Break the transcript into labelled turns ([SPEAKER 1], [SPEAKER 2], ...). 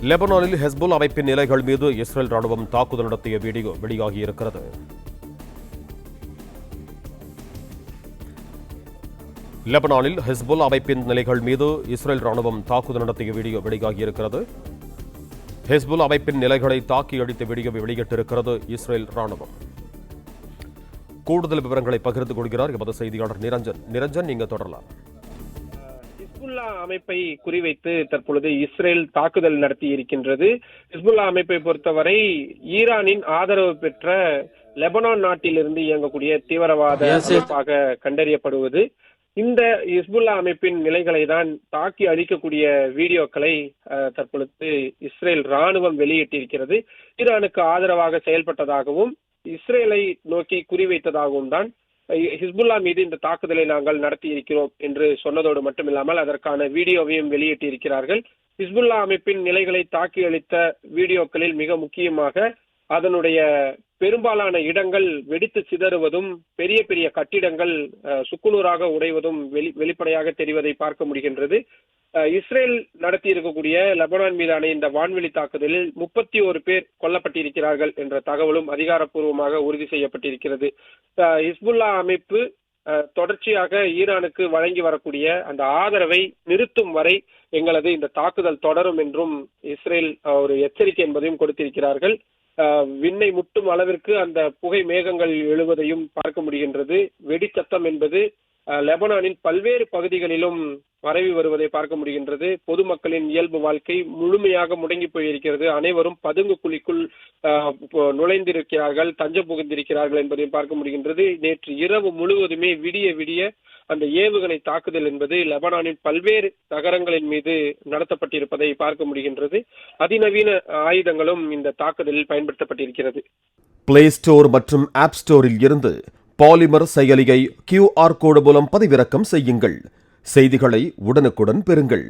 [SPEAKER 1] லெபனானில் ஹெஸ்புல் அமைப்பின் நிலைகள் மீது இஸ்ரேல் ராணுவம் தாக்குதல் நடத்திய வீடியோ வெளியாகியிருக்கிறது. லெபனானில் ஹெஸ்புல் அமைப்பின் நிலைகள் மீது இஸ்ரேல் ராணுவம் தாக்குதல் நடத்திய வீடியோ வெளியாகியிருக்கிறது. ஹெஸ்புல் அமைப்பின் நிலைகளை தாக்கி அடித்த வீடியோவை வெளியிட்டிருக்கிறது இஸ்ரேல் ராணுவம். கூடுதல் விவரங்களை பகிர்ந்து கொள்கிறார் எமது செய்தியாளர் நிரஞ்சன். நிரஞ்சன், நீங்க தொடரலாம்.
[SPEAKER 2] ஹிஸ்புல்லா அமைப்பை குறிவைத்து தற்பொழுது இஸ்ரேல் தாக்குதல் நடத்தி இருக்கின்றது. ஹிஸ்புல்லா அமைப்பை பொறுத்தவரை ஈரானின் ஆதரவு பெற்ற லெபனான் நாட்டிலிருந்து இயங்கக்கூடிய தீவிரவாத அமைப்பாக கண்டறியப்படுவது. இந்த ஹிஸ்புல்லா அமைப்பின் நிலைகளை தான் தாக்கி அழிக்கக்கூடிய வீடியோக்களை தற்பொழுது இஸ்ரேல் ராணுவம் வெளியிட்டிருக்கிறது. ஈரானுக்கு ஆதரவாக செயல்பட்டதாகவும் இஸ்ரேலை நோக்கி குறிவைத்ததாகவும் தான் ஹிஸ்புல்லா மீது இந்த தாக்குதலை நாங்கள் நடத்தி இருக்கிறோம் என்று சொன்னதோடு மட்டுமில்லாமல் அதற்கான வீடியோவையும் வெளியிட்டிருக்கிறார்கள். ஹிஸ்புல்லா அமைப்பின் நிலைகளை தாக்கி அளித்த வீடியோக்களில் மிக முக்கியமாக அதனுடைய பெரும்பாலான இடங்கள் வெடித்து சிதறுவதும் பெரிய பெரிய கட்டிடங்கள் சுக்குநூறாக உடைவதும் வெளிப்படையாக தெரிவதை பார்க்க முடிகின்றது. இஸ்ரேல் நடத்தி இருக்கக்கூடிய லெபனான் மீதான இந்த வான்வெளி தாக்குதலில் 31 பேர் கொல்லப்பட்டிருக்கிறார்கள் என்ற தகவலும் அதிகாரப்பூர்வமாக உறுதி செய்யப்பட்டிருக்கிறது. ஹிஸ்புல்லா அமைப்பு தொடர்ச்சியாக ஈரானுக்கு வழங்கி வரக்கூடிய அந்த ஆதரவை நிறுத்தும் வரை எங்களது இந்த தாக்குதல் தொடரும் என்றும் இஸ்ரேல் ஒரு எச்சரிக்கை என்பதையும் கொடுத்திருக்கிறார்கள். விண்ணை முட்டும் அளவிற்கு அந்த புகை மேகங்கள் எழுவதையும் பார்க்க முடிகின்றது. வெடிச்சத்தம் என்பது லெபனானின் பல்வேறு பகுதிகளிலும் பரவி வருவதை பார்க்க முடிகின்றது. பொதுமக்களின் இயல்பு வாழ்க்கை முழுமையாக முடங்கி போயிருக்கிறது. அனைவரும் பதுங்கு குழிக்குள் நுழைந்திருக்கிறார்கள், தஞ்சம் புகுந்திருக்கிறார்கள் என்பதையும் பார்க்க முடிகின்றது. நேற்று இரவு முழுவதுமே விடிய விடிய அந்த ஏவுகணை தாக்குதல் என்பது லெபனானின் பல்வேறு நகரங்களின் மீது நடத்தப்பட்டிருப்பதை பார்க்க முடிகின்றது. அதிநவீன ஆயுதங்களும் இந்த தாக்குதலில் பயன்படுத்தப்பட்டிருக்கிறது.
[SPEAKER 1] பிளே ஸ்டோர் மற்றும் ஆப் ஸ்டோரில் இருந்து பாலிமர் செயலியை QR கோடு மூலம் பதிவிறக்கம் செய்யுங்கள். செய்திகளை உடனுக்குடன் பெறுங்கள்.